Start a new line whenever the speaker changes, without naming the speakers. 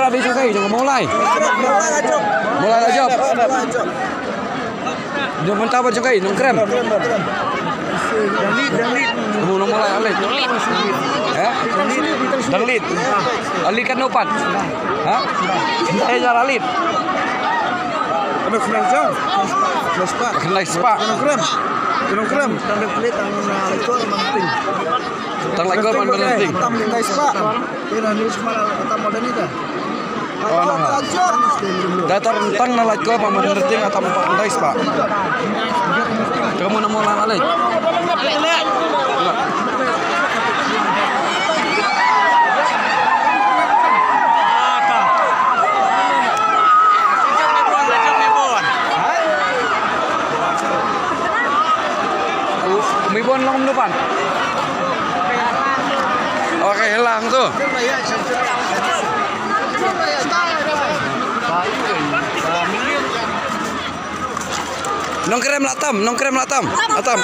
murah disukai, jangan mulai. Mulai lah job. Dia mentah bersukai, nong krem. Kamu nong mulai alit. Danglit. Alit kan opat. Hah? Saya jar alit.
Ano kenal jam?
Kenal spa.
Kenal krem. Tang pelit tang lekor manting.
Tang lekor man berlenting.
Tang kenal spa. Ira ni semua kata modern itu.
Oh, nah. Datar tang na lekor man berlenting atau kenal spa. Kamu nang mulai alit. Umibon lang depan. Oke, hilang tuh. Nong krem latam. Atam.